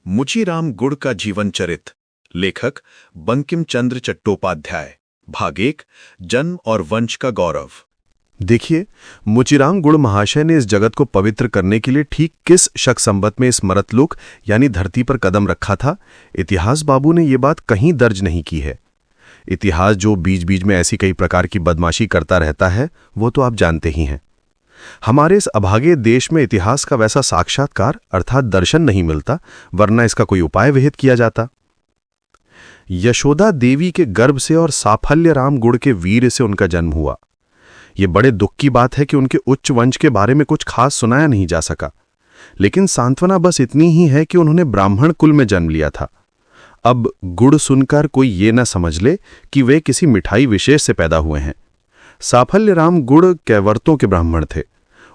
मुचीराम गुड़ का जीवन चरित्र, लेखक बंकिम चंद्र चट्टोपाध्याय। भाग 1, जन्म और वंश का गौरव। देखिए, मुचीराम गुड़ महाशय ने इस जगत को पवित्र करने के लिए ठीक किस शक संवत में इस मरतलुक यानी धरती पर कदम रखा था, इतिहास बाबू ने ये बात कहीं दर्ज नहीं की है। इतिहास जो बीच बीच में ऐसी कई प्रकार की बदमाशी करता रहता है, वो तो आप जानते ही हैं। हमारे इस अभागे देश में इतिहास का वैसा साक्षात्कार अर्थात दर्शन नहीं मिलता, वरना इसका कोई उपाय विहित किया जाता। यशोदा देवी के गर्भ से और साफल्य राम गुड़ के वीर से उनका जन्म हुआ। ये बड़े दुख की बात है कि उनके उच्च वंश के बारे में कुछ खास सुनाया नहीं जा सका, लेकिन सांत्वना बस इतनी ही है कि उन्होंने ब्राह्मण कुल में जन्म लिया था। अब गुड़ सुनकर कोई ये न समझ ले कि वे किसी मिठाई विशेष से पैदा हुए हैं। साफल्य राम गुड़ कैवर्तों के ब्राह्मण थे।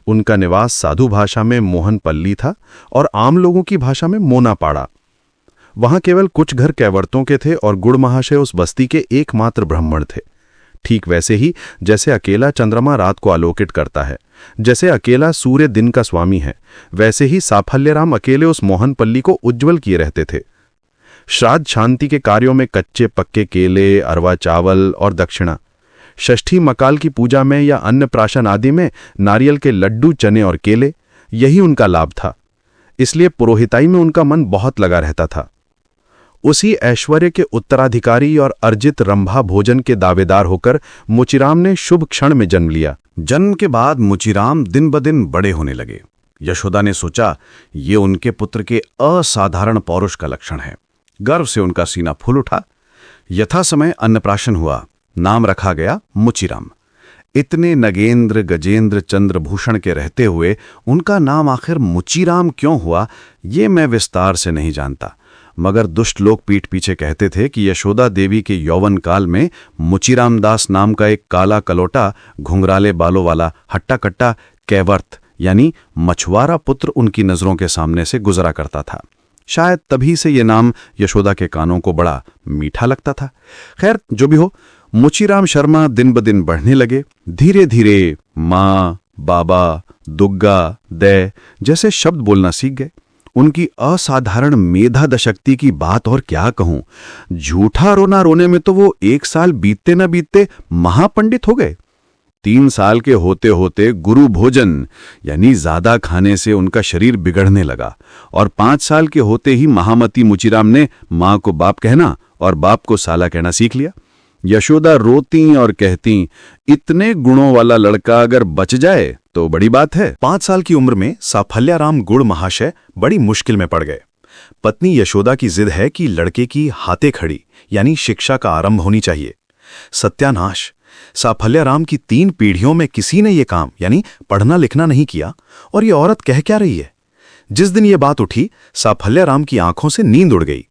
उनका निवास साधु भाषा में मोहनपल्ली था और आम लोगों की भाषा में मोनापाड़ा। वहां केवल कुछ घर कैवर्तों के थे और गुड़ महाशय उस बस्ती के एकमात्र ब्राह्मण थे। ठीक वैसे ही जैसे अकेला चंद्रमा रात को आलोकित करता है, जैसे अकेला सूर्य दिन का स्वामी है, वैसे ही साफल्यराम अकेले उस मोहनपल्ली को उज्ज्वल किए रहते थे। श्राद्ध शांति के कार्यों में कच्चे पक्के केले, अरवा चावल और दक्षिणा, षष्ठी मकाल की पूजा में या अन्य प्राशन आदि में नारियल के लड्डू, चने और केले, यही उनका लाभ था। इसलिए पुरोहिताई में उनका मन बहुत लगा रहता था। उसी ऐश्वर्य के उत्तराधिकारी और अर्जित रंभा भोजन के दावेदार होकर मुचीराम ने शुभ क्षण में जन्म लिया। जन्म के बाद मुचीराम दिन ब दिन बड़े होने लगे। यशोदा ने सोचा ये उनके पुत्र के असाधारण पौरुष का लक्षण है। गर्व से उनका सीना फूल उठा। यथा समय अन्नप्राशन हुआ। नाम रखा गया मुचीराम। इतने नगेंद्र गजेंद्र चंद्रभूषण के रहते हुए उनका नाम आखिर मुचीराम क्यों हुआ, ये मैं विस्तार से नहीं जानता, मगर दुष्ट लोग पीठ पीछे कहते थे कि यशोदा देवी के यौवन काल में मुचीराम दास नाम का एक काला कलोटा, घुंघराले बालों वाला हट्टा कट्टा कैवर्त यानी मछुआरा पुत्र उनकी नजरों के सामने से गुजरा करता था। शायद तभी से ये नाम यशोदा के कानों को बड़ा मीठा लगता था। खैर, जो भी हो, मुचीराम शर्मा दिन ब दिन बढ़ने लगे। धीरे धीरे माँ, बाबा, दुग्गा, दे जैसे शब्द बोलना सीख गए। उनकी असाधारण मेधा दशक्ति की बात और क्या कहूं। झूठा रोना रोने में तो वो 1 साल बीतते न बीतते महापंडित हो गए। 3 साल के होते होते गुरु भोजन यानी ज्यादा खाने से उनका शरीर बिगड़ने लगा और 5 साल के होते ही महामती मुचीराम ने माँ को बाप कहना और बाप को साला कहना सीख लिया। यशोदा रोती और कहती, इतने गुणों वाला लड़का अगर बच जाए तो बड़ी बात है। 5 साल की उम्र में साफल्यराम गुड़ महाशय बड़ी मुश्किल में पड़ गए। पत्नी यशोदा की जिद है कि लड़के की हाथे खड़ी यानी शिक्षा का आरंभ होनी चाहिए। सत्यानाश! साफल्यराम की 3 पीढ़ियों में किसी ने ये काम यानी पढ़ना लिखना नहीं किया, और ये औरत कह क्या रही है। जिस दिन ये बात उठी, साफल्यराम की आंखों से नींद उड़ गई।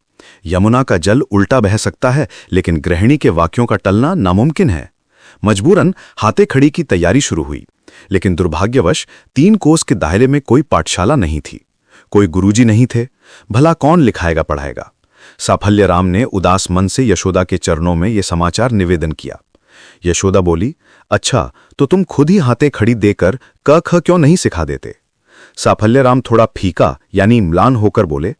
यमुना का जल उल्टा बह सकता है, लेकिन गृहिणी के वाक्यों का टलना नामुमकिन है। मजबूरन हाथे खड़ी की तैयारी शुरू हुई, लेकिन दुर्भाग्यवश 3 कोस के दायरे में कोई पाठशाला नहीं थी, कोई गुरुजी नहीं थे। भला कौन लिखाएगा पढ़ाएगा। साफल्यराम ने उदास मन से यशोदा के चरणों में यह समाचार निवेदन किया। यशोदा बोली, अच्छा तो तुम खुद ही हाथे खड़ी देकर क ख क्यों नहीं सिखा देते। साफल्यराम थोड़ा फीका यानी म्लान होकर बोले,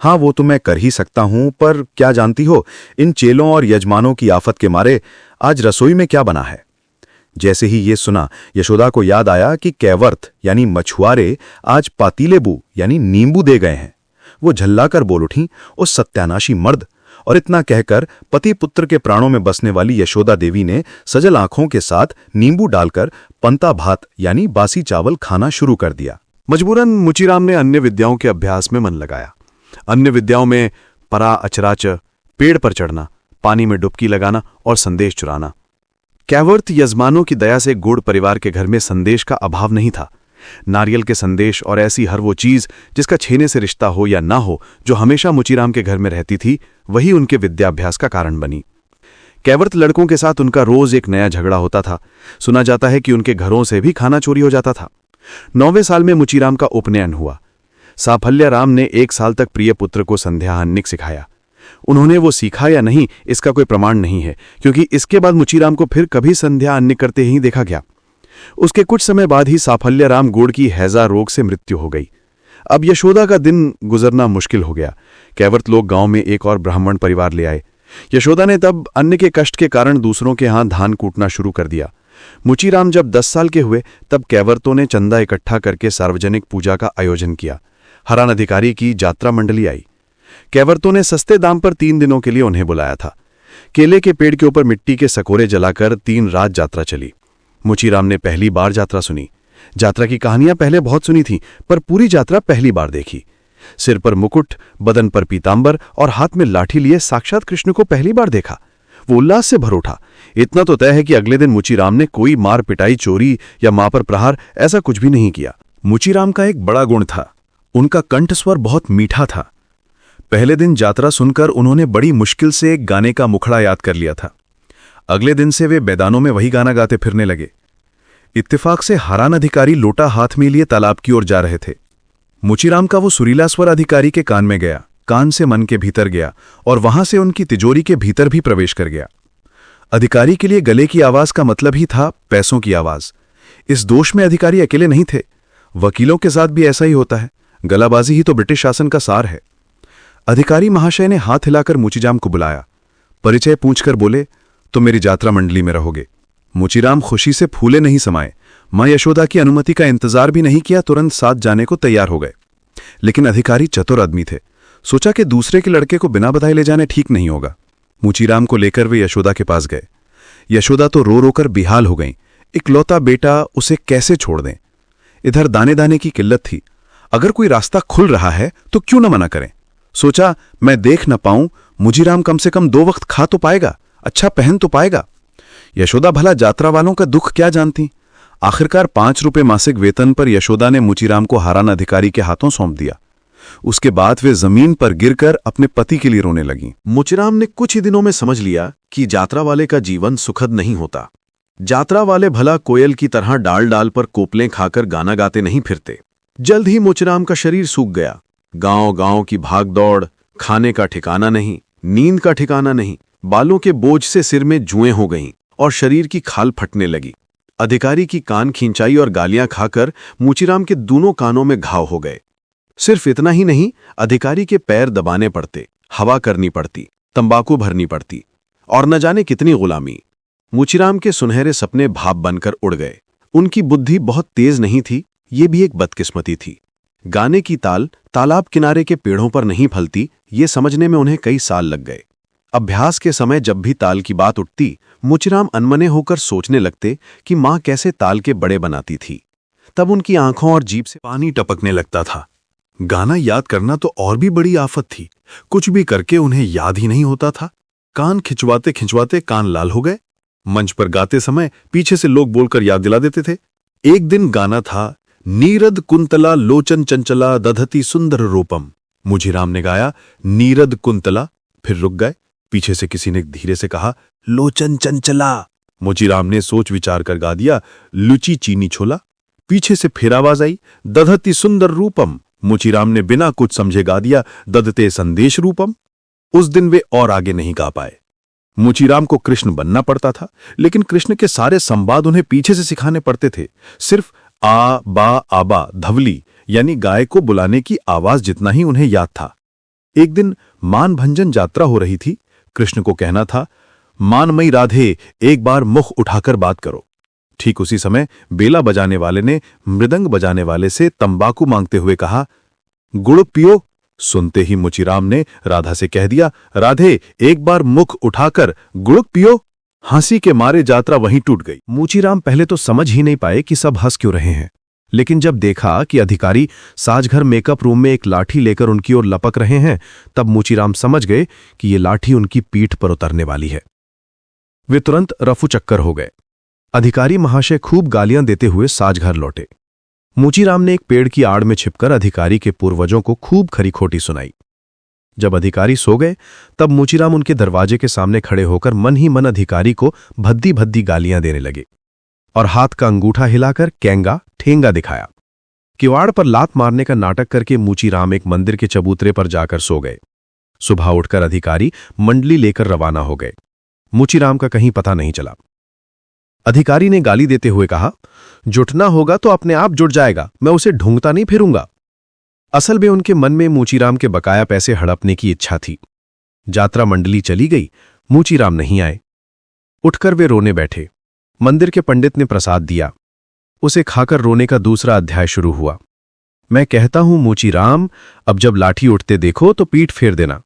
हाँ वो तो मैं कर ही सकता हूं, पर क्या जानती हो, इन चेलों और यजमानों की आफत के मारे आज रसोई में क्या बना है। जैसे ही ये सुना, यशोदा को याद आया कि कैवर्त यानी मछुआरे आज पातीलेबू यानी नींबू दे गए हैं। वो झल्लाकर बोल उठी, उस सत्यानाशी मर्द। और इतना कहकर पति पुत्र के प्राणों में बसने वाली यशोदा देवी ने सजल आंखों के साथ नींबू डालकर पंता भात यानी बासी चावल खाना शुरू कर दिया। मजबूरन मुचीराम ने अन्य विद्याओं के अभ्यास में मन लगाया। अन्य विद्याओं में परा अचराच, पेड़ पर चढ़ना, पानी में डुबकी लगाना और संदेश चुराना। कैवर्त यजमानों की दया से गुड़ परिवार के घर में संदेश का अभाव नहीं था। नारियल के संदेश और ऐसी हर वो चीज जिसका छेने से रिश्ता हो या ना हो, जो हमेशा मुचीराम के घर में रहती थी, वही उनके विद्याभ्यास का कारण बनी। कैवर्त लड़कों के साथ उनका रोज एक नया झगड़ा होता था। सुना जाता है कि उनके घरों से भी खाना चोरी हो जाता था। 9वें साल में मुचीराम का उपनयन हुआ। साफल्यराम ने 1 साल तक प्रिय पुत्र को संध्या हन्निक सिखाया। उन्होंने वो सीखा या नहीं, इसका कोई प्रमाण नहीं है, क्योंकि इसके बाद मुचीराम को फिर कभी संध्या हन्निक करते ही देखा गया। उसके कुछ समय बाद ही साफल्यराम गुड़ की हैजा रोग से मृत्यु हो गई। अब यशोदा का दिन गुजरना मुश्किल हो गया। कैवर्त लोग गांव में एक और ब्राह्मण परिवार ले आए। यशोदा ने तब अन्न के कष्ट के कारण दूसरों के हाथ धान कूटना शुरू कर दिया। मुचीराम जब 10 साल के हुए तब कैवर्तों ने चंदा इकट्ठा करके सार्वजनिक पूजा का आयोजन किया। हरान अधिकारी की यात्रा मंडली आई। कैवर्तों ने सस्ते दाम पर 3 दिनों के लिए उन्हें बुलाया था। केले के पेड़ के ऊपर मिट्टी के सकोरे जलाकर 3 रात यात्रा चली। मुचीराम ने पहली बार यात्रा सुनी। यात्रा की कहानियां पहले बहुत सुनी थी, पर पूरी यात्रा पहली बार देखी। सिर पर मुकुट, बदन पर पीतांबर और हाथ में लाठी लिए साक्षात कृष्ण को पहली बार देखा। वो उल्लास से भर उठा। इतना तो तय है कि अगले दिन मुचीराम ने कोई मार पिटाई, चोरी या मां पर प्रहार ऐसा कुछ भी नहीं किया। मुचीराम का एक बड़ा गुण था, उनका कंठस्वर बहुत मीठा था। पहले दिन यात्रा सुनकर उन्होंने बड़ी मुश्किल से एक गाने का मुखड़ा याद कर लिया था। अगले दिन से वे मैदानों में वही गाना गाते फिरने लगे। इत्तेफाक से हरान अधिकारी लोटा हाथ में लिए तालाब की ओर जा रहे थे। मुचीराम का वो सुरीला स्वर अधिकारी के कान में गया, कान से मन के भीतर गया और वहां से उनकी तिजोरी के भीतर भी प्रवेश कर गया। अधिकारी के लिए गले की आवाज का मतलब ही था पैसों की आवाज। इस दोष में अधिकारी अकेले नहीं थे, वकीलों के साथ भी ऐसा ही होता है। गलाबाजी ही तो ब्रिटिश शासन का सार है। अधिकारी महाशय ने हाथ हिलाकर मुचीराम को बुलाया। परिचय पूछकर बोले, तो मेरी यात्रा मंडली में रहोगे। मुचीराम खुशी से फूले नहीं समाये। मां यशोदा की अनुमति का इंतजार भी नहीं किया, तुरंत साथ जाने को तैयार हो गए। लेकिन अधिकारी चतुर आदमी थे। सोचा कि दूसरे के लड़के को बिना बधाई ले जाने ठीक नहीं होगा। मुचीराम को लेकर वे यशोदा के पास गए। यशोदा तो रो रोकर बेहाल हो गईं। इकलौता बेटा, उसे कैसे छोड़ दें। इधर दाने दाने की किल्लत थी। अगर कोई रास्ता खुल रहा है तो क्यों न मना करें। सोचा, मैं देख न पाऊं, मुचीराम कम से कम 2 वक्त खा तो पाएगा, अच्छा पहन तो पाएगा। यशोदा भला यात्रा वालों का दुख क्या जानती। आखिरकार 5 रुपये मासिक वेतन पर यशोदा ने मुचीराम को हरान अधिकारी के हाथों सौंप दिया। उसके बाद वे जमीन पर गिरकर अपने पति के लिए रोने लगीं। मुचीराम ने कुछ ही दिनों में समझ लिया कि यात्रा वाले का जीवन सुखद नहीं होता। यात्रा वाले भला कोयल की तरह डाल डाल पर कोपलें खाकर गाना गाते नहीं फिरते। जल्द ही मुचीराम का शरीर सूख गया। गांव गांव की भाग दौड़, खाने का ठिकाना नहीं, नींद का ठिकाना नहीं। बालों के बोझ से सिर में जुएं हो गईं और शरीर की खाल फटने लगी। अधिकारी की कान खींचाई और गालियां खाकर मुचीराम के दोनों कानों में घाव हो गए। सिर्फ इतना ही नहीं, अधिकारी के पैर दबाने पड़ते, हवा करनी पड़ती, तंबाकू भरनी पड़ती और न जाने कितनी गुलामी। मुचीराम के सुनहरे सपने भाप बनकर उड़ गए। उनकी बुद्धि बहुत तेज नहीं थी, ये भी एक बदकिस्मती थी। गाने की ताल तालाब किनारे के पेड़ों पर नहीं फलती, ये समझने में उन्हें कई साल लग गए। अभ्यास के समय जब भी ताल की बात उठती, मुचीराम अनमने होकर सोचने लगते कि मां कैसे ताल के बड़े बनाती थी। तब उनकी आंखों और जीभ से पानी टपकने लगता था। गाना याद करना तो और भी बड़ी आफत थी। कुछ भी करके उन्हें याद ही नहीं होता था। कान खिंचवाते खिंचवाते कान लाल हो गए। मंच पर गाते समय पीछे से लोग बोलकर याद दिला देते थे। एक दिन गाना था, नीरद कुंतला लोचन चंचला दधती सुंदर रूपम। मुचीराम ने गाया नीरद कुंतला, फिर रुक गए। पीछे से किसी ने धीरे से कहा लोचन चंचला। मुचीराम ने सोच विचार कर गा दिया लुची चीनी छोला। पीछे से फिर आवाज आई दधती सुंदर रूपम। मुचीराम ने बिना कुछ समझे गा दिया दधते संदेश रूपम। उस दिन वे और आगे नहीं गा पाए। मुचीराम को कृष्ण बनना पड़ता था, लेकिन कृष्ण के सारे संवाद उन्हें पीछे से सिखाने पड़ते थे। सिर्फ आ बा आबा धवली यानी गाय को बुलाने की आवाज जितना ही उन्हें याद था। एक दिन मान भंजन यात्रा हो रही थी। कृष्ण को कहना था, मानमयी राधे, एक बार मुख उठाकर बात करो। ठीक उसी समय बेला बजाने वाले ने मृदंग बजाने वाले से तंबाकू मांगते हुए कहा, गुड़ पियो। सुनते ही मुचीराम ने राधा से कह दिया, राधे, एक बार मुख उठाकर गुड़ पियो। हंसी के मारे यात्रा वहीं टूट गई। मुचीराम पहले तो समझ ही नहीं पाए कि सब हंस क्यों रहे हैं, लेकिन जब देखा कि अधिकारी साजघर मेकअप रूम में एक लाठी लेकर उनकी ओर लपक रहे हैं, तब मुचीराम समझ गए कि ये लाठी उनकी पीठ पर उतरने वाली है। वे तुरंत रफू चक्कर हो गए। अधिकारी महाशय खूब गालियां देते हुए साजघर लौटे। मुचीराम ने एक पेड़ की आड़ में छिपकर अधिकारी के पूर्वजों को खूब खरी खोटी सुनाई। जब अधिकारी सो गए, तब मुचीराम उनके दरवाजे के सामने खड़े होकर मन ही मन अधिकारी को भद्दी भद्दी गालियां देने लगे और हाथ का अंगूठा हिलाकर कैंगा ठेंगा दिखाया। किवाड़ पर लात मारने का नाटक करके मुचीराम एक मंदिर के चबूतरे पर जाकर सो गए। सुबह उठकर अधिकारी मंडली लेकर रवाना हो गए। मुचीराम का कहीं पता नहीं चला। अधिकारी ने गाली देते हुए कहा, जुटना होगा तो अपने आप जुट जाएगा, मैं उसे ढूंढता नहीं फिरूंगा। असल में उनके मन में मूचीराम के बकाया पैसे हड़पने की इच्छा थी। यात्रा मंडली चली गई, मूचीराम नहीं आए। उठकर वे रोने बैठे। मंदिर के पंडित ने प्रसाद दिया। उसे खाकर रोने का दूसरा अध्याय शुरू हुआ। मैं कहता हूं मूचीराम, अब जब लाठी उठते देखो तो पीठ फेर देना।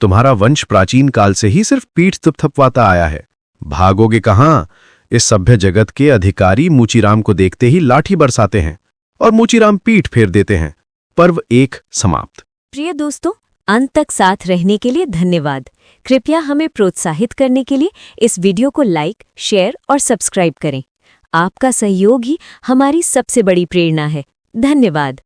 तुम्हारा वंश प्राचीन काल से ही सिर्फ पीठ थपथपवाता आया है। भागोगे कहां? इस सभ्य जगत के अधिकारी मूचीराम को देखते ही लाठी बरसाते हैं और मूचीराम पीठ फेर देते हैं। पर्व 1 समाप्त। प्रिय दोस्तों, अंत तक साथ रहने के लिए धन्यवाद। कृपया हमें प्रोत्साहित करने के लिए इस वीडियो को लाइक, शेयर और सब्सक्राइब करें। आपका सहयोग ही हमारी सबसे बड़ी प्रेरणा है। धन्यवाद।